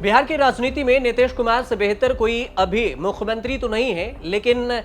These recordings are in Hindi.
बिहार की राजनीति में नीतीश कुमार से बेहतर कोई अभी मुख्यमंत्री तो नहीं है, लेकिन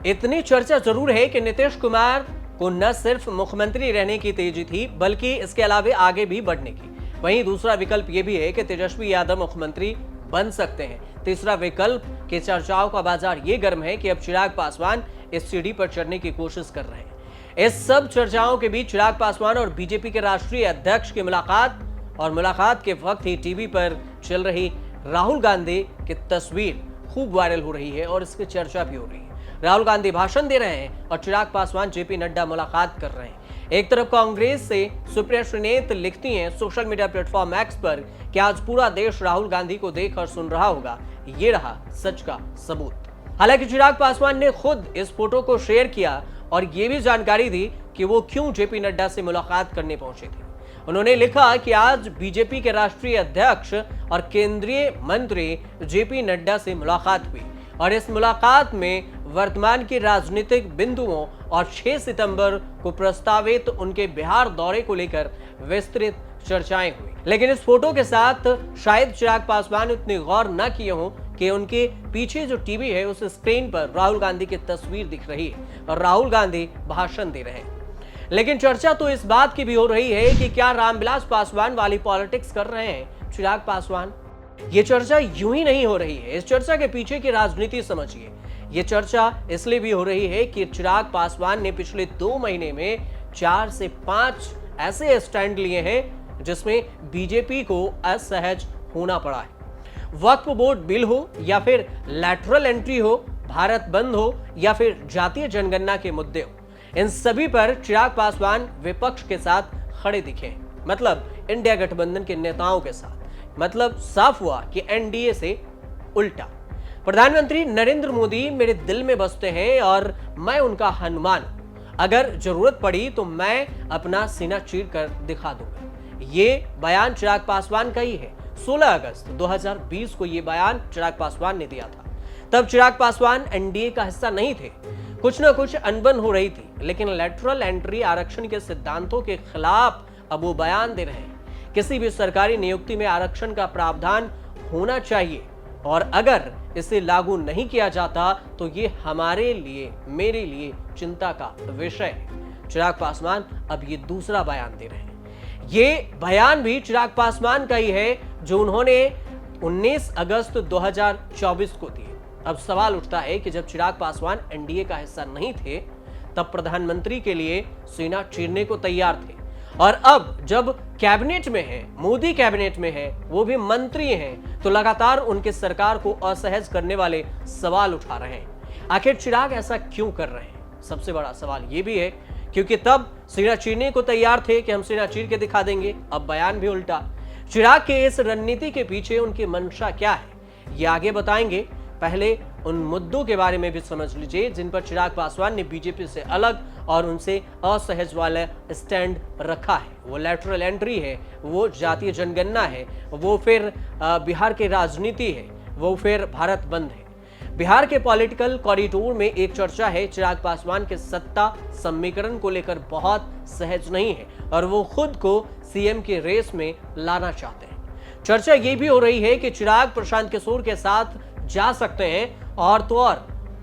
इतनी चर्चा जरूर है कि नीतीश कुमार को न सिर्फ मुख्यमंत्री रहने की तेजी थी, बल्कि इसके अलावा आगे भी बढ़ने की। वहीं दूसरा विकल्प यह भी है कि तेजस्वी यादव मुख्यमंत्री बन सकते हैं। तीसरा विकल्प की चर्चाओं का बाजार ये गर्म है कि अब चिराग पासवान इस सीढ़ी पर चढ़ने की कोशिश कर रहे हैं। इस सब चर्चाओं के बीच चिराग पासवान और बीजेपी के राष्ट्रीय अध्यक्ष की मुलाकात के वक्त ही टीवी पर चल रही राहुल गांधी की तस्वीर खूब वायरल हो रही है और इसकी चर्चा भी हो रही है। राहुल गांधी भाषण दे रहे हैं और चिराग पासवान जेपी नड्डा मुलाकात कर रहे हैं। एक तरफ कांग्रेस से सुप्रिया श्रीनेत लिखती हैं सोशल मीडिया प्लेटफॉर्म एक्स पर कि आज पूरा देश राहुल गांधी को देख और सुन रहा होगा, ये रहा सच का सबूत। हालांकि चिराग पासवान ने खुद इस फोटो को शेयर किया और ये भी जानकारी दी कि वो क्यों जेपी नड्डा से मुलाकात करने पहुंचे थे। उन्होंने लिखा कि आज बीजेपी के राष्ट्रीय अध्यक्ष और केंद्रीय मंत्री जेपी नड्डा से मुलाकात हुई और इस मुलाकात में वर्तमान के राजनीतिक बिंदुओं और 6 सितंबर को प्रस्तावित उनके बिहार दौरे को लेकर विस्तृत चर्चाएं हुई। लेकिन इस फोटो के साथ शायद चिराग पासवान इतनी गौर न किए हों कि उनके पीछे जो टीवी है उस स्क्रीन पर राहुल गांधी की तस्वीर दिख रही है और राहुल गांधी भाषण दे रहे हैं। लेकिन चर्चा तो इस बात की भी हो रही है कि क्या रामविलास पासवान वाली पॉलिटिक्स कर रहे हैं चिराग पासवान। ये चर्चा यूं ही नहीं हो रही है, इस चर्चा के पीछे की राजनीति समझिए। ये चर्चा इसलिए भी हो रही है कि चिराग पासवान ने पिछले 2 महीने में 4 से 5 ऐसे स्टैंड लिए हैं जिसमें बीजेपी को असहज होना पड़ा है। वक्फ बोर्ड बिल हो या फिर लैटरल एंट्री हो, भारत बंद हो या फिर जातीय जनगणना के मुद्दे हो, इन सभी पर चिराग पासवान विपक्ष के साथ खड़े दिखे। मतलब इंडिया गठबंधन के नेताओं के साथ। मतलब साफ हुआ कि एनडीए से उल्टा। प्रधानमंत्री नरेंद्र मोदी मेरे दिल में बसते हैं और मैं उनका हनुमान। अगर जरूरत पड़ी तो मैं अपना सीना चीर कर दिखा दूंगा। ये बयान चिराग पासवान का ही है। 16 अगस्त 2020 को यह बयान चिराग पासवान ने दिया था। तब चिराग पासवान एनडीए का हिस्सा नहीं थे। कुछ न कुछ अनबन हो रही थी, लेकिन लैटरल एंट्री आरक्षण के सिद्धांतों के खिलाफ अब वो बयान दे रहे हैं। किसी भी सरकारी नियुक्ति में आरक्षण का प्रावधान होना चाहिए और अगर इसे लागू नहीं किया जाता तो ये हमारे लिए, मेरे लिए चिंता का विषय है। चिराग पासवान अब ये दूसरा बयान दे रहे हैं। ये बयान भी चिराग पासवान का ही है जो उन्होंने 19 अगस्त 2024 को दिए। अब सवाल उठता है कि जब चिराग पासवान एनडीए का हिस्सा नहीं थे तब प्रधानमंत्री के लिए सीना चीरने को तैयार थे और अब जब कैबिनेट में है, मोदी कैबिनेट में है, वो भी मंत्री हैं, तो लगातार उनके सरकार को असहज करने वाले सवाल उठा रहे हैं। आखिर चिराग ऐसा क्यों कर रहे हैं? सबसे बड़ा सवाल ये भी है क्योंकि तब सीना चीरने को तैयार थे कि हम सीना चीर के दिखा देंगे, अब बयान भी उल्टा। चिराग के इस रणनीति के पीछे उनकी मंशा क्या है, ये आगे बताएंगे। पहले उन मुद्दों के बारे में भी समझ लीजिए जिन पर चिराग पासवान ने बीजेपी से अलग और उनसे असहज वाला स्टैंड रखा है। वो लैटरल एंट्री है, वो जातीय जनगणना है, वो फिर बिहार की राजनीति है, वो फिर भारत बंद है। बिहार के पॉलिटिकल कॉरिडोर में एक चर्चा है चिराग पासवान के सत्ता समीकरण को लेकर बहुत सहज नहीं है और वो खुद को सीएम की रेस में लाना चाहते हैं। चर्चा ये भी हो रही है कि चिराग प्रशांत किशोर के साथ जा सकते हैं और तो और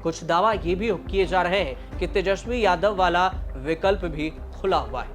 कुछ दावा ये भी किए जा रहे हैं कि तेजस्वी यादव वाला विकल्प भी खुला हुआ है।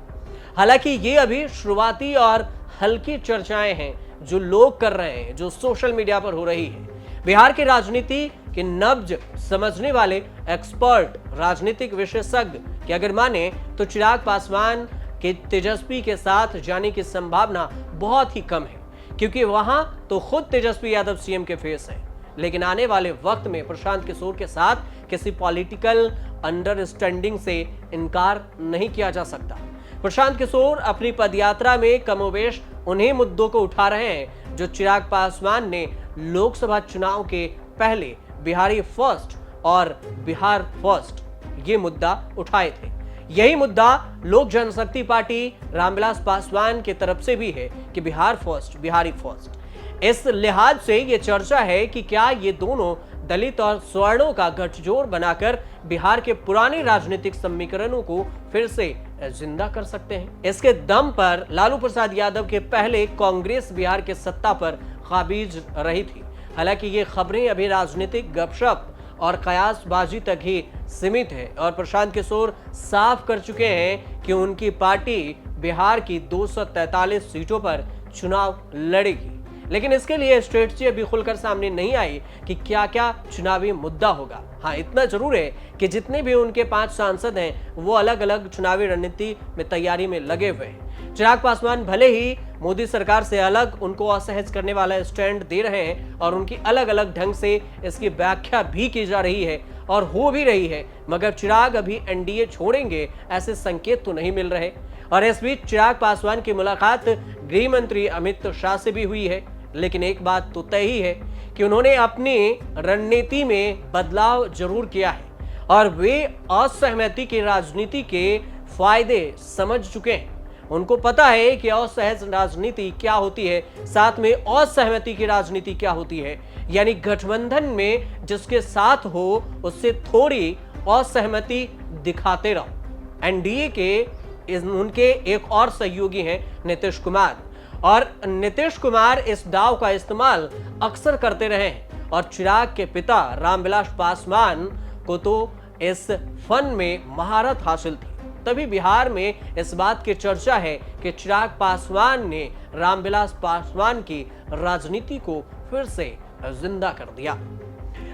हालांकि ये अभी शुरुआती और हल्की चर्चाएं हैं जो लोग कर रहे हैं, जो सोशल मीडिया पर हो रही है। बिहार की राजनीति के नब्ज समझने वाले एक्सपर्ट, राजनीतिक विशेषज्ञ की अगर माने तो चिराग पासवान के तेजस्वी के साथ जाने की संभावना बहुत ही कम है क्योंकि वहां तो खुद तेजस्वी यादव सीएम के फेस है। लेकिन आने वाले वक्त में प्रशांत किशोर के साथ किसी पॉलिटिकल अंडरस्टैंडिंग से इनकार नहीं किया जा सकता। प्रशांत किशोर अपनी पदयात्रा में कमोवेश उन्हीं मुद्दों को उठा रहे हैं जो चिराग पासवान ने लोकसभा चुनाव के पहले बिहारी फर्स्ट और बिहार फर्स्ट ये मुद्दा उठाए थे। यही मुद्दा लोक जनशक्ति पार्टी रामविलास पासवान की तरफ से भी है कि बिहार फर्स्ट, बिहारी फर्स्ट। इस लिहाज से यह चर्चा है कि क्या ये दोनों दलित और स्वर्णों का गठजोड़ बनाकर बिहार के पुराने राजनीतिक समीकरणों को फिर से जिंदा कर सकते हैं। इसके दम पर लालू प्रसाद यादव के पहले कांग्रेस बिहार के सत्ता पर काबिज रही थी। हालांकि ये खबरें अभी राजनीतिक गपशप और कयासबाजी तक ही सीमित है और प्रशांत किशोर साफ कर चुके हैं कि उनकी पार्टी बिहार की 243 सीटों पर चुनाव लड़ेगी। लेकिन इसके लिए स्ट्रेटजी अभी खुलकर सामने नहीं आई कि क्या क्या चुनावी मुद्दा होगा। हाँ, इतना जरूर है कि जितने भी उनके 5 सांसद हैं वो अलग अलग चुनावी रणनीति में तैयारी में लगे हुए हैं। चिराग पासवान भले ही मोदी सरकार से अलग उनको असहज करने वाला स्टैंड दे रहे हैं और उनकी अलग अलग ढंग से इसकी व्याख्या भी की जा रही है और हो भी रही है, मगर चिराग अभी एनडीए छोड़ेंगे ऐसे संकेत तो नहीं मिल रहे। और इस बीच चिराग पासवान की मुलाकात गृह मंत्री अमित शाह से भी हुई है। लेकिन एक बात तो तय ही है कि उन्होंने अपनी रणनीति में बदलाव जरूर किया है और वे असहमति की राजनीति के फायदे समझ चुके हैं। उनको पता है कि असहज राजनीति क्या होती है, साथ में असहमति की राजनीति क्या होती है। यानी गठबंधन में जिसके साथ हो उससे थोड़ी असहमति दिखाते रहो। एनडीए के उनके एक और सहयोगी हैं नीतीश कुमार, और नीतीश कुमार इस दाव का इस्तेमाल अक्सर करते रहे हैं और चिराग के पिता रामविलास पासवान को तो इस फन में महारत हासिल थी। तभी बिहार में इस बात की चर्चा है कि चिराग पासवान ने रामविलास पासवान की राजनीति को फिर से जिंदा कर दिया।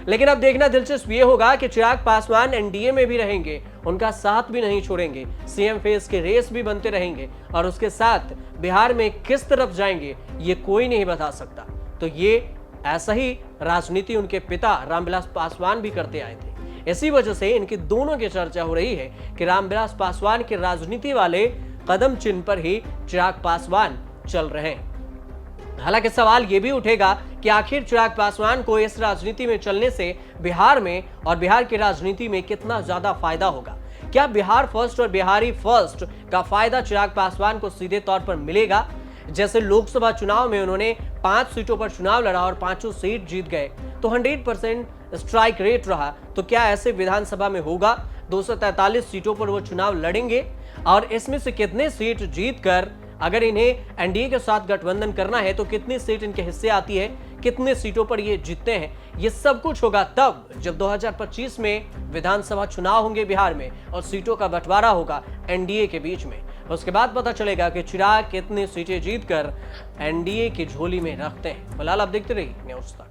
लेकिन अब देखना दिलचस्प ये होगा कि चिराग पासवान एनडीए में भी रहेंगे, उनका साथ भी नहीं छोड़ेंगे, सीएम फेस के रेस भी बनते रहेंगे और उसके साथ बिहार में किस तरफ जाएंगे ये कोई नहीं बता सकता। तो ये ऐसा ही राजनीति उनके पिता रामविलास पासवान भी करते आए थे। इसी वजह से इनकी दोनों की चर्चा हो रही है कि रामविलास पासवान के राजनीति वाले कदम चिन्ह पर ही चिराग पासवान चल रहे हैं। हालांकि सवाल यह भी उठेगा कि आखिर चिराग पासवान को इस राजनीति में चलने से बिहार में और बिहार की राजनीति में कितना ज्यादा फायदा होगा। क्या बिहार फर्स्ट और बिहारी फर्स्ट का फायदा चिराग पासवान को सीधे तौर पर मिलेगा? जैसे लोकसभा चुनाव में उन्होंने 5 सीटों पर चुनाव लड़ा और 5 सीट जीत गए तो 100% स्ट्राइक रेट रहा, तो क्या ऐसे विधानसभा में होगा? 243 सीटों पर वो चुनाव लड़ेंगे और इसमें से कितने सीट जीतकर अगर इन्हें एनडीए के साथ गठबंधन करना है तो कितनी सीट इनके हिस्से आती है, कितने सीटों पर ये जीतते हैं, ये सब कुछ होगा तब जब 2025 में विधानसभा चुनाव होंगे बिहार में और सीटों का बंटवारा होगा एनडीए के बीच में। उसके बाद पता चलेगा कि चिराग कितनी सीटें जीतकर एनडीए की झोली में रखते हैं। फिलहाल आप देखते रहिए न्यूज़ तक।